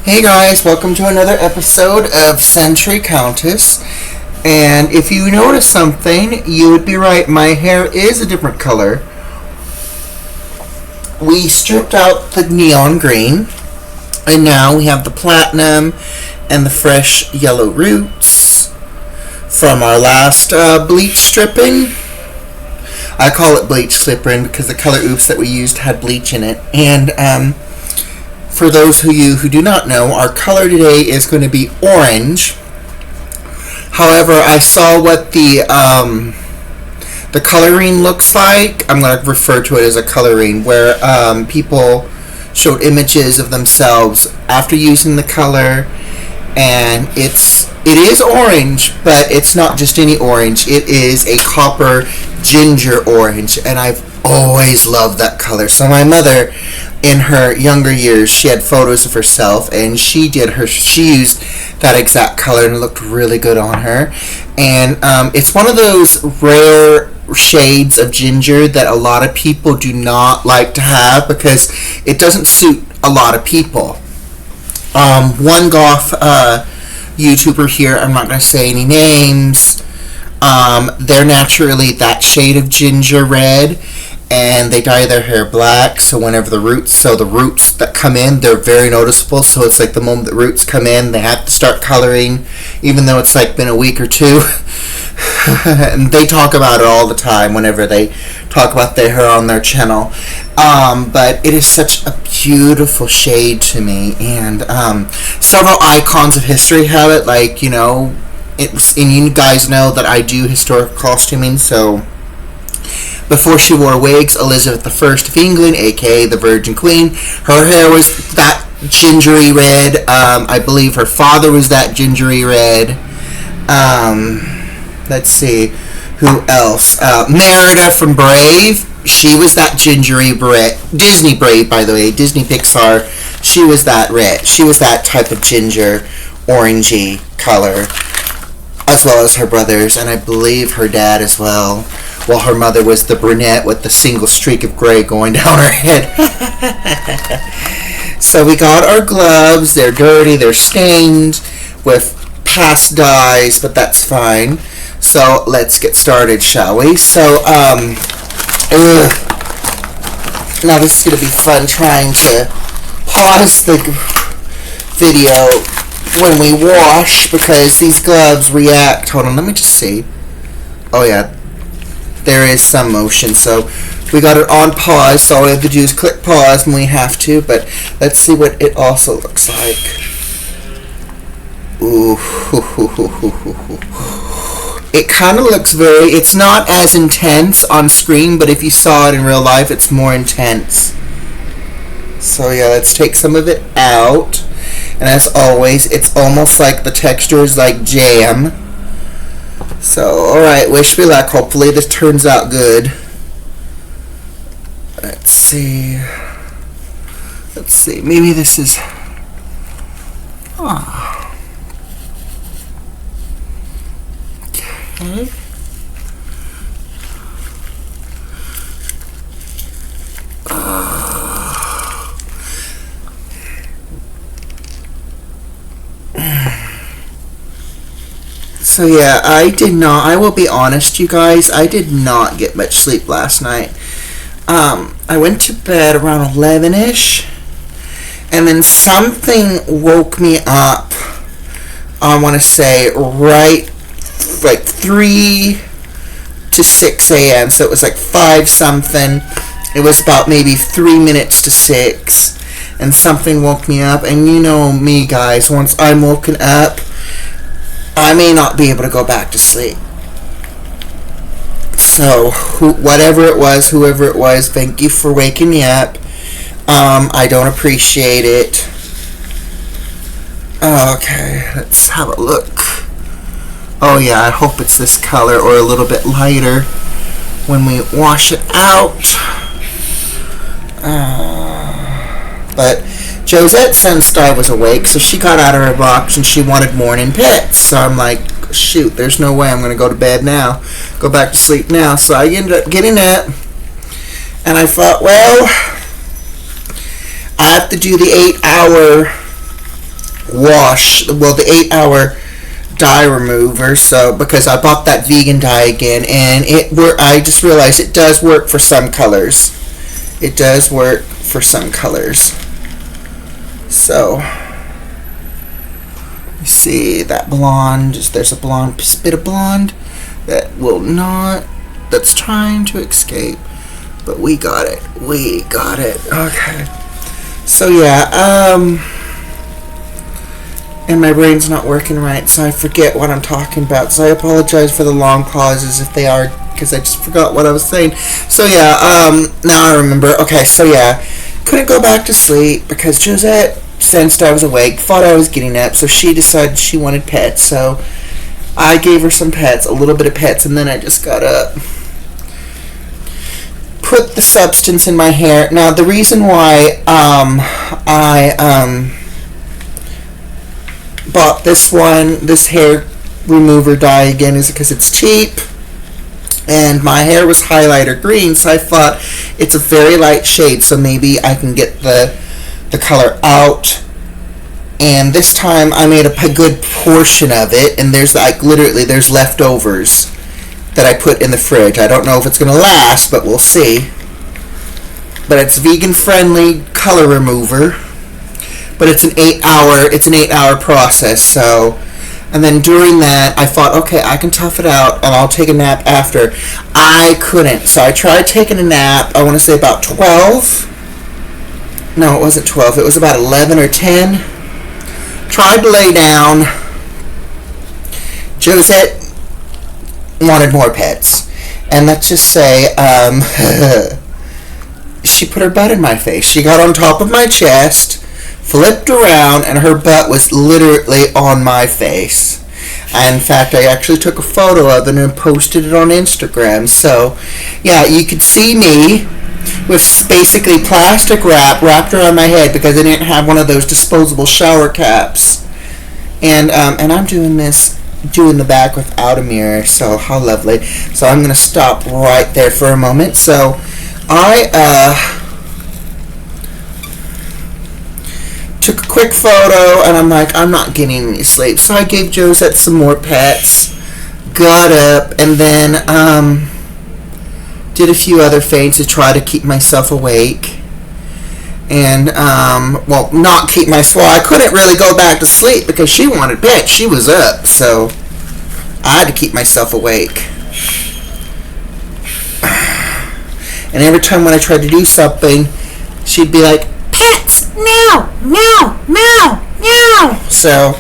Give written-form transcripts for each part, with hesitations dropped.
Hey guys, welcome to another episode of Century Countess. And if you notice something, you would be right. My hair is a different color. We stripped out the neon green, and now we have the platinum and the fresh yellow roots from our last bleach stripping. I call it bleach stripping because the color oops that we used had bleach in it. And for those of you who do not know, our color today is going to be orange. However, I saw what the coloring looks like. I'm going to refer to it as a coloring, where people showed images of themselves after using the color, and it is orange, but it's not just any orange. It is a copper ginger orange, and I've always loved that color. So my mother, in her younger years, she had photos of herself, and she used that exact color, and it looked really good on her. And it's one of those rare shades of ginger that a lot of people do not like to have because it doesn't suit a lot of people. One goth YouTuber here, I'm not going to say any names, they're naturally that shade of ginger red, and they dye their hair black, so whenever the roots that come in, they're very noticeable. So it's like the moment the roots come in, they have to start coloring, even though it's like been a week or two. And they talk about it all the time whenever they talk about their hair on their channel. But it is such a beautiful shade to me, and several icons of history have it. Like, you know, and you guys know that I do historical costuming, so before she wore wigs, Elizabeth I of England, aka the Virgin Queen, her hair was that gingery red. I believe her father was that gingery red. Let's see, who else? Merida from Brave, she was that gingery red. Disney Brave, by the way, Disney Pixar, she was that red. She was that type of ginger, orangey color, as well as her brothers, and I believe her dad as well. While her mother was the brunette with the single streak of gray going down her head. So we got our gloves. They're dirty. They're stained with past dyes, but that's fine. So let's get started, shall we? So, now this is going to be fun trying to pause the video when we wash because these gloves react. Hold on, let me just see. Oh, yeah. There is some motion, so we got it on pause, so all we have to do is click pause when we have to, but let's see what it also looks like. Ooh. It kind of looks it's not as intense on screen, but if you saw it in real life, it's more intense. So yeah, let's take some of it out, and as always, it's almost like the texture is like jam. So, alright, wish me luck. Hopefully this turns out good. Let's see. Maybe this is... Oh. Okay. So yeah, I will be honest, you guys, I did not get much sleep last night. I went to bed around 11-ish, and then something woke me up, I want to say, right, like 3 to 6 a.m., so it was like 5 something. It was about maybe 3 minutes to 6, and something woke me up, and you know me, guys, once I'm woken up, I may not be able to go back to sleep. So, whoever it was, thank you for waking me up. I don't appreciate it. Okay, let's have a look. Oh yeah, I hope it's this color or a little bit lighter when we wash it out. But Josette Sunstar was awake, so she got out of her box and she wanted morning pits. So I'm like, shoot, there's no way I'm going to go to bed now. Go back to sleep now. So I ended up getting up, and I thought, well, I have to do the 8-hour wash, well, the 8-hour dye remover. So because I bought that vegan dye again, and I just realized it does work for some colors. It does work for some colors. So you see that blonde, there's a blonde, bit of blonde that will not, that's trying to escape, but we got it. Okay. So yeah, and my brain's not working right, so I forget what I'm talking about. So I apologize for the long pauses if they are, because I just forgot what I was saying. So yeah, now I remember. Okay, so yeah, couldn't go back to sleep because Josette sensed I was awake, thought I was getting up, so she decided she wanted pets. So I gave her some pets, a little bit of pets, and then I just got up, put the substance in my hair. Now the reason why I bought this hair remover dye again, is because it's cheap, and my hair was highlighter green, so I thought it's a very light shade, so maybe I can get the color out. And this time I made a good portion of it, and there's like literally there's leftovers that I put in the fridge. I don't know if it's going to last, but we'll see. But it's vegan friendly color remover, but it's an 8-hour process. So, and then during that I thought, okay, I can tough it out and I'll take a nap after. I couldn't, so I tried taking a nap. I want to say about 12. No, it wasn't 12. It was about 11 or 10. Tried to lay down. Josette wanted more pets, and let's just say she put her butt in my face. She got on top of my chest, flipped around, and her butt was literally on my face. In fact, I actually took a photo of it and posted it on Instagram. So yeah, you could see me with basically plastic wrap wrapped around my head because I didn't have one of those disposable shower caps. And I'm doing the back without a mirror, so how lovely. So I'm going to stop right there for a moment. So I took a quick photo, and I'm like, I'm not getting any sleep. So I gave Josette some more pets, got up, and then did a few other things to try to keep myself awake. And, well, not keep myself, I couldn't really go back to sleep because she wanted pets. She was up, so I had to keep myself awake. And every time when I tried to do something, she'd be like, pets, meow, meow, meow, meow. So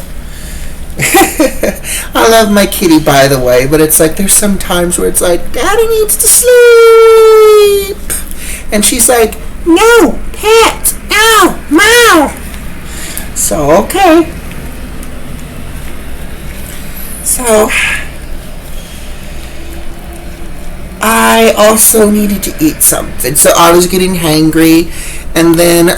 I love my kitty, by the way, but it's like there's some times where it's like, Daddy needs to sleep, and she's like, no, pet, meow, meow. So okay. So I also needed to eat something, so I was getting hangry, and then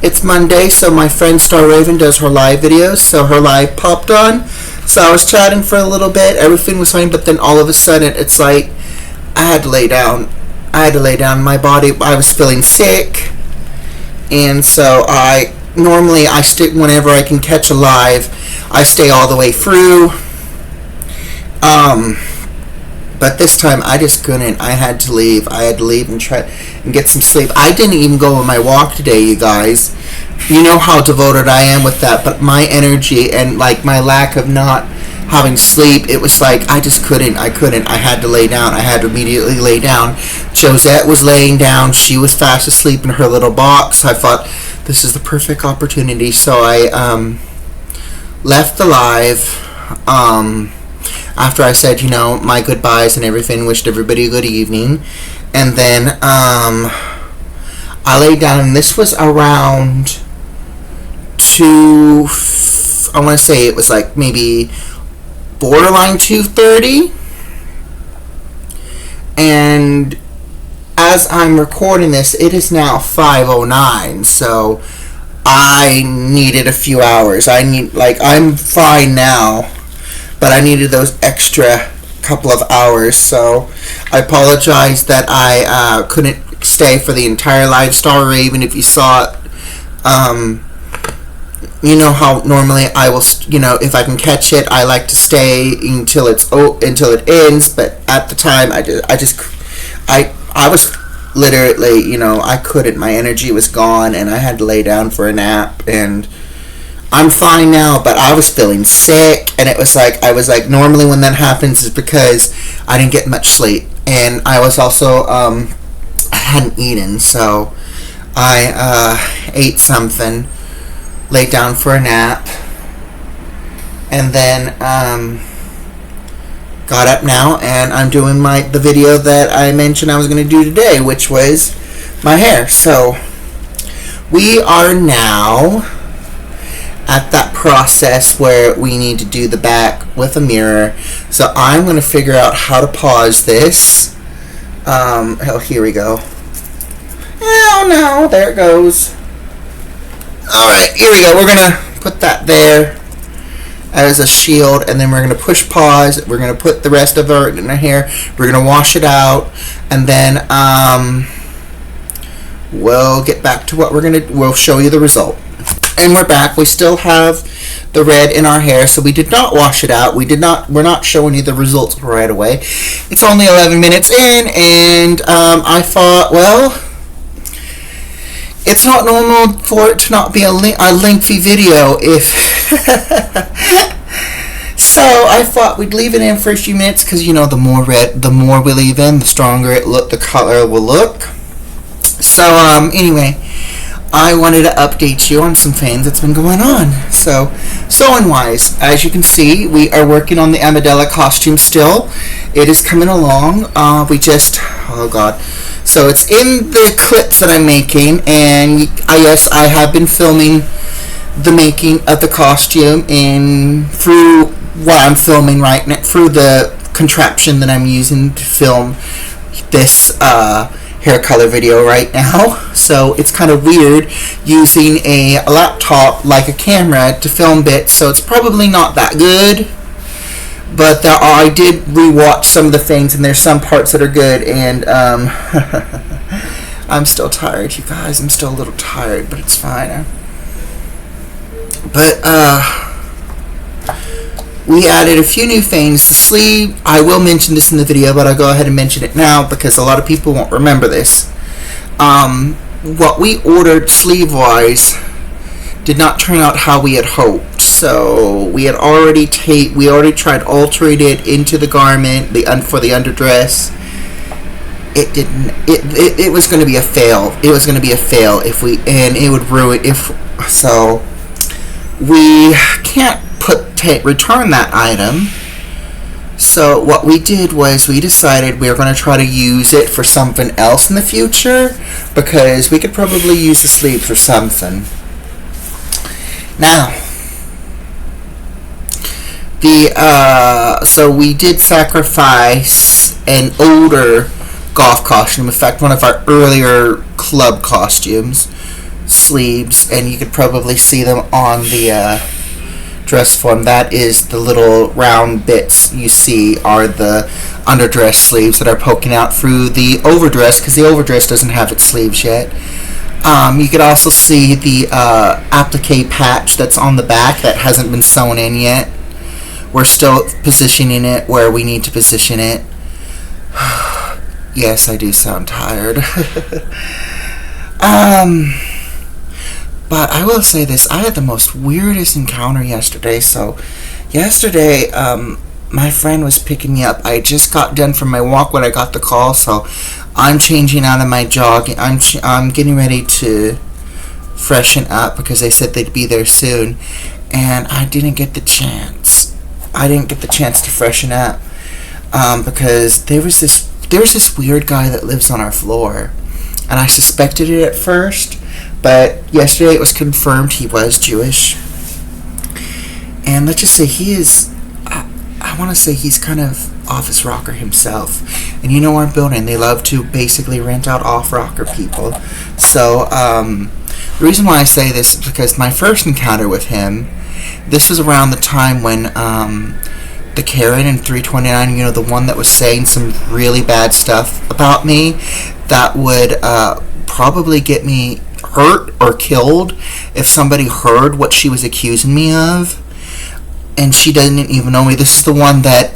it's Monday, so my friend Star Raven does her live videos, so her live popped on, so I was chatting for a little bit, everything was fine, but then all of a sudden, it's like, I had to lay down, my body, I was feeling sick, and so normally I stick, whenever I can catch a live, I stay all the way through, but this time I just couldn't. I had to leave and try and get some sleep. I didn't even go on my walk today, you guys. You know how devoted I am with that, but my energy and like my lack of not having sleep, it was like I just couldn't. I had to lay down. I had to immediately lay down. Josette was laying down. She was fast asleep in her little box. I thought this is the perfect opportunity, so I left the live. After I said, my goodbyes and everything, wished everybody a good evening. And then I laid down, and this was around I want to say it was like maybe borderline 2:30. And as I'm recording this, it is now 5:09, so I needed a few hours. I'm fine now, but I needed those extra couple of hours, so I apologize that I couldn't stay for the entire live. Star Raven, if you saw it, you know how normally I will, if I can catch it, I like to stay until until it ends. But at the time, I was literally, I couldn't. My energy was gone, and I had to lay down for a nap. And I'm fine now, but I was feeling sick, and I was like, normally when that happens is because I didn't get much sleep, and I was also, I hadn't eaten, so I ate something, laid down for a nap, and then got up now, and I'm doing the video that I mentioned I was going to do today, which was my hair. So we are now at that process where we need to do the back with a mirror. So I'm going to figure out how to pause this. Here we go. Oh no, there it goes. Alright, here we go. We're going to put that there as a shield, and then we're going to push pause. We're going to put the rest of our hair, we're going to wash it out, and then we'll get back to what we'll show you the result. And we're back. We still have the red in our hair, so we did not wash it out. We're not showing you the results right away. It's only 11 minutes in, and I thought, well, it's not normal for it to not be a lengthy video so I thought we'd leave it in for a few minutes, because the more we leave in, the stronger the color will look. So anyway, I wanted to update you on some things that's been going on. So sewing wise, as you can see, we are working on the Amadella costume still. It is coming along. Oh god. So it's in the clips that I'm making, and yes, I have been filming the making of the costume through what I'm filming right now, through the contraption that I'm using to film this hair color video right now. So it's kind of weird using a laptop like a camera to film bits, so it's probably not that good. But I did rewatch some of the things, and there's some parts that are good, and I'm still tired, you guys. I'm still a little tired, but it's fine. But we added a few new things. The sleeve, I will mention this in the video, but I'll go ahead and mention it now because a lot of people won't remember this. What we ordered sleeve-wise did not turn out how we had hoped. So we had already tried altering it into the garment, for the underdress. It didn't. It was going to be a fail. It was going to be a fail and it would ruin so we can't return that item. So what we did was we decided we were going to try to use it for something else in the future, because we could probably use the sleeve for something. Now, so we did sacrifice an older golf costume. In fact, one of our earlier club costumes, sleeves, and you could probably see them on the dress form. That is the little round bits you see are the underdress sleeves that are poking out through the overdress, because the overdress doesn't have its sleeves yet. You could also see the applique patch that's on the back that hasn't been sewn in yet. We're still positioning it where we need to position it. Yes, I do sound tired. But I will say this, I had the most weirdest encounter yesterday. So yesterday, my friend was picking me up. I just got done from my walk when I got the call, so I'm changing out of my jogging. I'm getting ready to freshen up because they said they'd be there soon, and I didn't get the chance. I didn't get the chance to freshen up because there was this weird guy that lives on our floor, and I suspected it at first, but yesterday it was confirmed he was Jewish. And let's just say he is, I want to say he's kind of office rocker himself. And you know our building, they love to basically rent out off-rocker people. So the reason why I say this is because my first encounter with him, this was around the time when the Karen in 329, you know, the one that was saying some really bad stuff about me, that would probably get me hurt or killed if somebody heard what she was accusing me of. And she doesn't even know me. This is the one that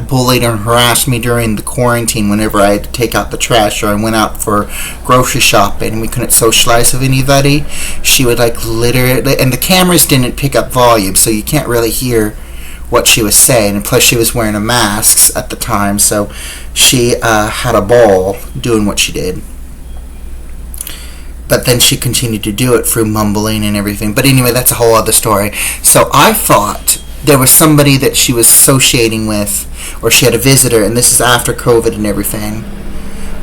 bullied and harassed me during the quarantine whenever I had to take out the trash or I went out for grocery shopping and we couldn't socialize with anybody. She would like literally, and the cameras didn't pick up volume, so you can't really hear what she was saying. And plus she was wearing a mask at the time, so she had a ball doing what she did. But then she continued to do it through mumbling and everything. But anyway, that's a whole other story. So I thought there was somebody that she was associating with, or she had a visitor, and this is after COVID and everything,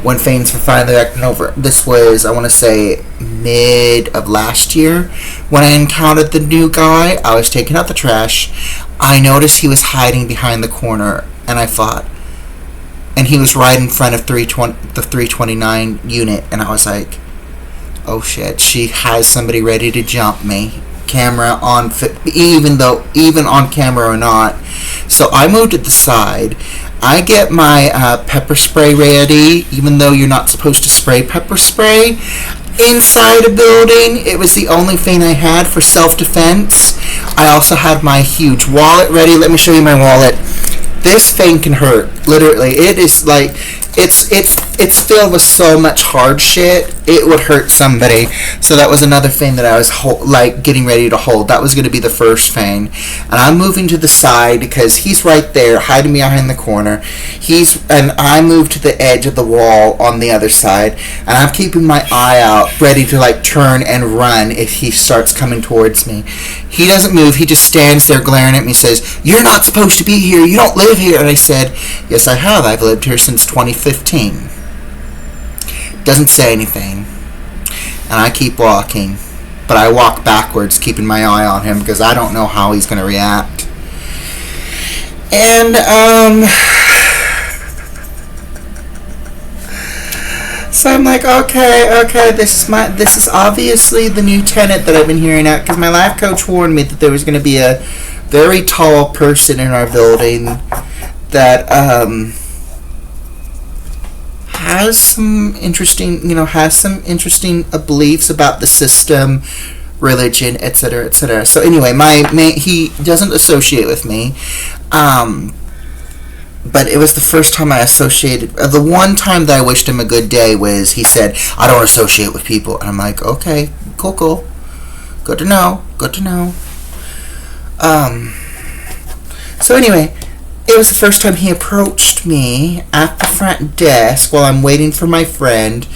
when things were finally acting over. This was, I want to say, mid of last year. When I encountered the new guy, I was taking out the trash. I noticed he was hiding behind the corner, and I thought, and he was right in front of the 329 unit, and I was like, oh shit, she has somebody ready to jump me. Camera on, even on camera or not. So I moved to the side. I get my pepper spray ready, even though you're not supposed to spray pepper spray inside a building. It was the only thing I had for self-defense. I also had my huge wallet ready. Let me show you my wallet. This thing can hurt. Literally, it is like, it's filled with so much hard shit, it would hurt somebody. So that was another thing that I was getting ready to hold. That was going to be the first thing. And I'm moving to the side because he's right there hiding behind the corner. And I moved to the edge of the wall on the other side, and I'm keeping my eye out ready to like turn and run if he starts coming towards me. He doesn't move. He just stands there glaring at me and says, "You're not supposed to be here. You don't live here." And I said, "Yes, I have. I've lived here since 2015. Doesn't say anything. And I keep walking. But I walk backwards, keeping my eye on him because I don't know how he's going to react. And, so I'm like, okay, this is obviously the new tenant that I've been hearing at, because my life coach warned me that there was going to be a very tall person in our building that, has some interesting beliefs about the system, religion, etc., etc. So anyway, he doesn't associate with me, but it was the first time I associated. The one time that I wished him a good day was he said, "I don't associate with people," and I'm like, okay, cool, good to know. So anyway, it was the first time he approached me at the front desk while I'm waiting for my friend,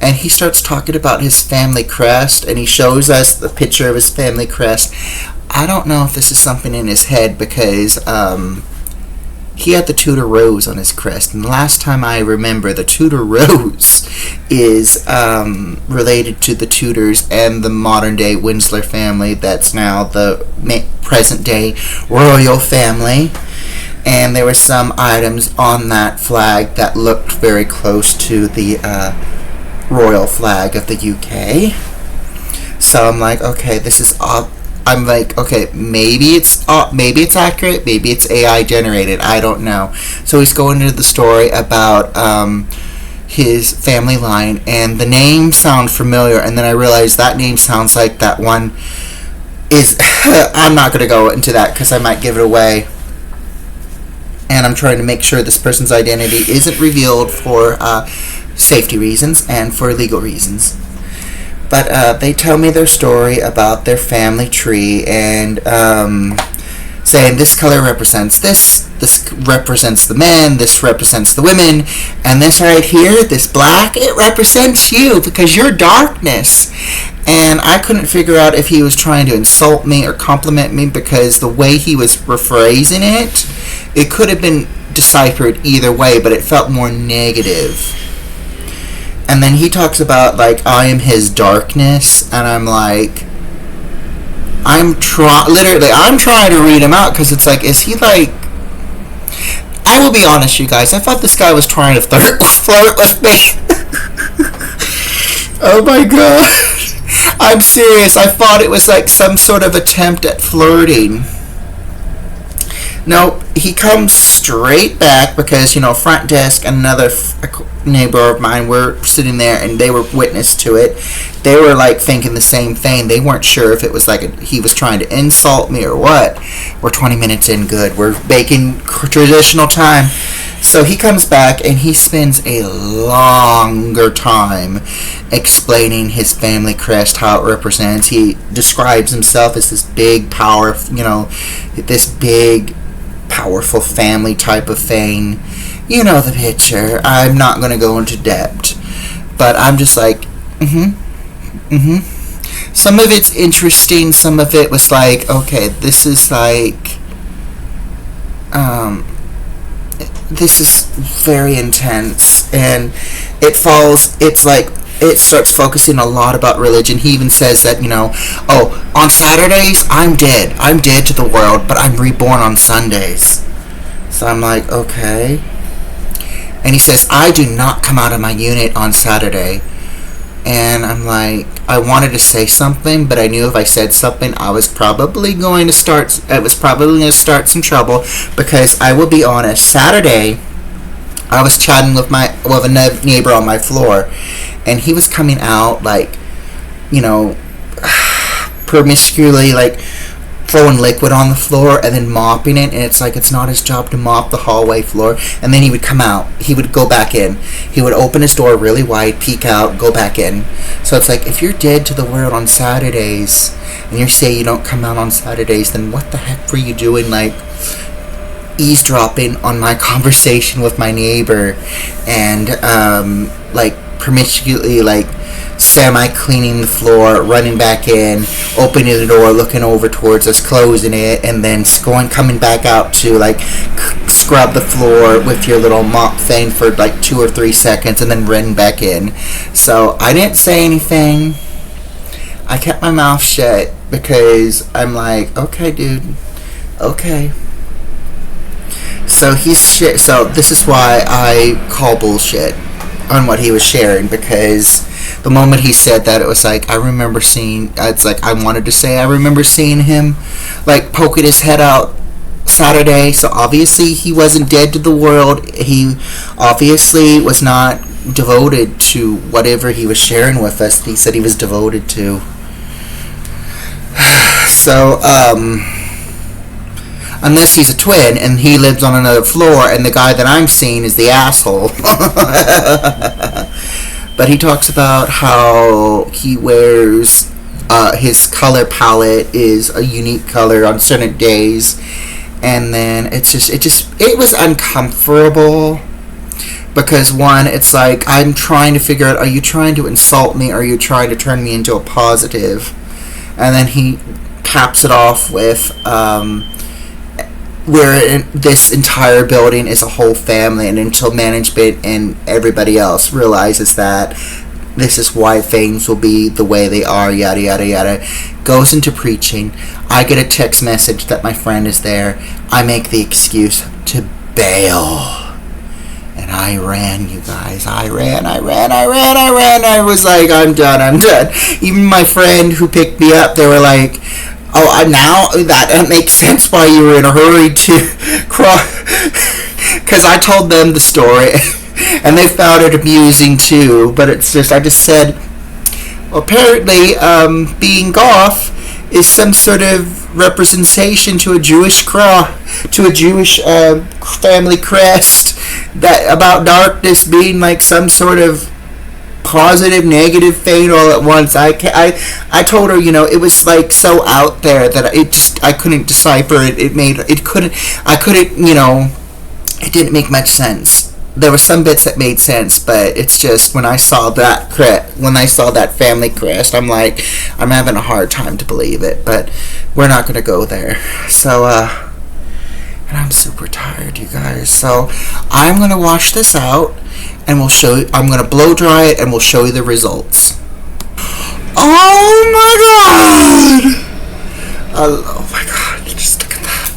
and he starts talking about his family crest, and he shows us the picture of his family crest. I don't know if this is something in his head because he had the Tudor Rose on his crest, and the last time I remember, the Tudor Rose is related to the Tudors and the modern-day Windsor family that's now the present-day royal family. And there were some items on that flag that looked very close to the royal flag of the UK. So I'm like, okay, maybe it's accurate, maybe it's AI generated, I don't know. So he's going into the story about his family line, and the name sound familiar, and then I realized that name sounds like that one is I'm not going to go into that because I might give it away. And I'm trying to make sure this person's identity isn't revealed for safety reasons and for legal reasons. But they tell me their story about their family tree and saying this color represents this represents the men, this represents the women, and this right here, this black, it represents you because you're darkness. And I couldn't figure out if he was trying to insult me or compliment me because the way he was rephrasing it could have been deciphered either way, but it felt more negative. And then he talks about, like, I am his darkness, and I'm like, I'm trying to read him out, because it's like, is he like, I will be honest, you guys, I thought this guy was trying to flirt with me. Oh my god. I'm serious, I thought it was like some sort of attempt at flirting. Nope, he comes straight back because, front desk and another neighbor of mine were sitting there, and they were witness to it. They were like thinking the same thing. They weren't sure if it was like he was trying to insult me or what. We're 20 minutes in, good. We're baking traditional time. So he comes back and he spends a longer time explaining his family crest, how it represents. He describes himself as this big power, this big powerful family type of thing. You know the picture. I'm not going to go into depth, but I'm just like, Some of it's interesting. Some of it was like, okay, this is like, this is very intense, and it starts focusing a lot about religion. He even says that, on Saturdays, I'm dead to the world, but I'm reborn on Sundays. So I'm like, okay. And he says, I do not come out of my unit on Saturday. And I'm like, I wanted to say something, but I knew if I said something, I was probably going to start some trouble, because I will be honest, Saturday, I was chatting with a neighbor on my floor, and he was coming out like, promiscuously, like throwing liquid on the floor and then mopping it, and it's like it's not his job to mop the hallway floor. And then he would come out, he would go back in, he would open his door really wide, peek out, go back in. So it's like, if you're dead to the world on Saturdays and you say you don't come out on Saturdays, then what the heck were you doing, like eavesdropping on my conversation with my neighbor, and like promiscuously, like semi-cleaning the floor, running back in, opening the door, looking over towards us, closing it, and then coming back out to like scrub the floor with your little mop thing for like 2 or 3 seconds, and then running back in. So I didn't say anything. I kept my mouth shut, because I'm like, okay, dude, okay. So so this is why I call bullshit on what he was sharing, because the moment he said that, it was like, I remember seeing him like poking his head out Saturday. So obviously he wasn't dead to the world. He obviously was not devoted to whatever he was sharing with us. He said he was devoted to. So unless he's a twin and he lives on another floor, and the guy that I'm seeing is the asshole. But he talks about how he wears, his color palette is a unique color on certain days, and then it was uncomfortable, because one, it's like, I'm trying to figure out, are you trying to insult me, or are you trying to turn me into a positive? And then he caps it off with, where this entire building is a whole family, and until management and everybody else realizes that this is why things will be the way they are, yada yada yada, goes into preaching. I get a text message that my friend is there. I make the excuse to bail, and I ran, you guys. I ran. I was like, I'm done. Even my friend who picked me up, they were like, oh, now that makes sense why you were in a hurry to cross. Because I told them the story, and they found it amusing too. But it's just, I just said, apparently, being goth is some sort of representation to a Jewish family crest, that about darkness being like some sort of positive, negative thing all at once. I told her, it was like so out there that I couldn't decipher it. It didn't make much sense. There were some bits that made sense, but it's just, when I saw that family crest, I'm like, I'm having a hard time to believe it, but we're not going to go there. So, and I'm super tired, you guys. So I'm going to wash this out, and I'm going to blow dry it, and we'll show you the results. Oh my god! Oh my god, just look at that.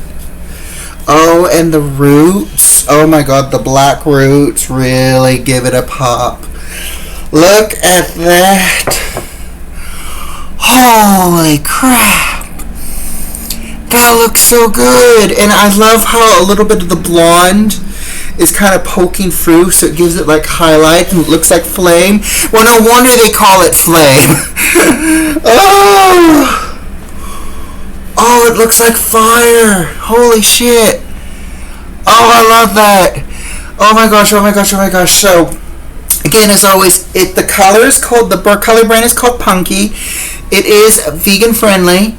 Oh, and the roots. Oh my god, the black roots really give it a pop. Look at that. Holy crap. That looks so good. And I love how a little bit of the blonde is kind of poking through, so it gives it like highlight and it looks like flame. Well, no wonder they call it flame. Oh, it looks like fire. Holy shit. Oh, I love that. Oh my gosh, oh my gosh, oh my gosh. So, again, as always, the color is called, the color brand is called Punky. It is vegan friendly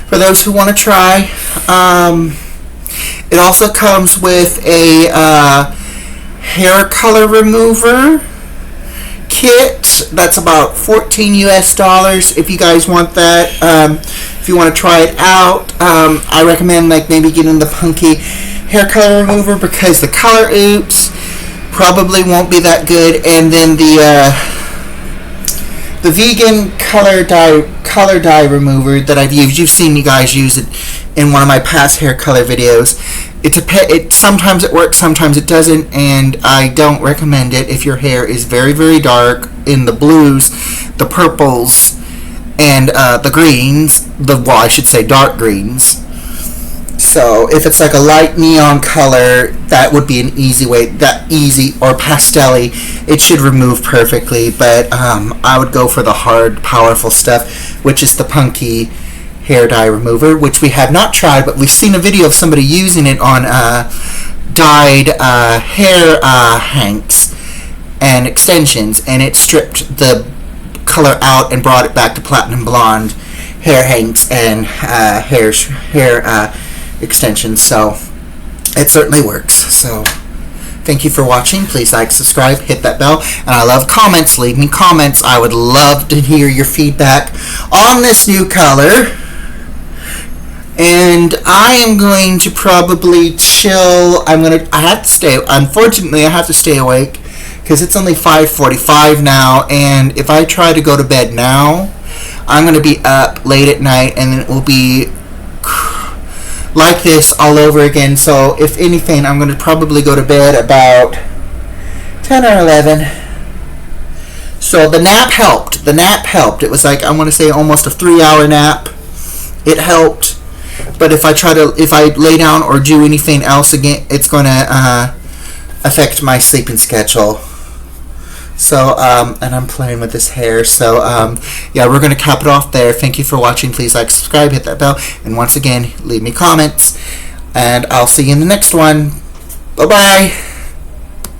for those who want to try. It also comes with a hair color remover kit. That's about $14 US if you guys want that. If you want to try it out, I recommend like maybe getting the Punky hair color remover because the color oops probably won't be that good, and then the vegan color dye remover that I've used, you've seen me guys use it in one of my past hair color videos. Sometimes it works, sometimes it doesn't, and I don't recommend it if your hair is very, very dark in the blues, the purples, and the greens. I should say dark greens. So if it's like a light neon color, that would be an easy way, or pastel-y, it should remove perfectly. But I would go for the hard, powerful stuff, which is the Punky hair dye remover, which we have not tried, but we've seen a video of somebody using it on dyed hair hanks and extensions, and it stripped the color out and brought it back to platinum blonde hair hanks and hair extensions. So it certainly works. So thank you for watching. Please like, subscribe, hit that bell, and I love comments. Leave me comments. I would love to hear your feedback on this new color. And I am going to probably chill. Unfortunately, I have to stay awake because it's only 5:45 now, and if I try to go to bed now, I'm going to be up late at night, and it will be like this all over again. So if anything, I'm going to probably go to bed about 10 or 11. So the nap helped. It was like, I want to say almost a 3-hour nap. It helped. But if I lay down or do anything else again, it's going to affect my sleeping schedule. So, and I'm playing with this hair. So, yeah, we're going to cap it off there. Thank you for watching. Please like, subscribe, hit that bell. And once again, leave me comments. And I'll see you in the next one. Bye-bye.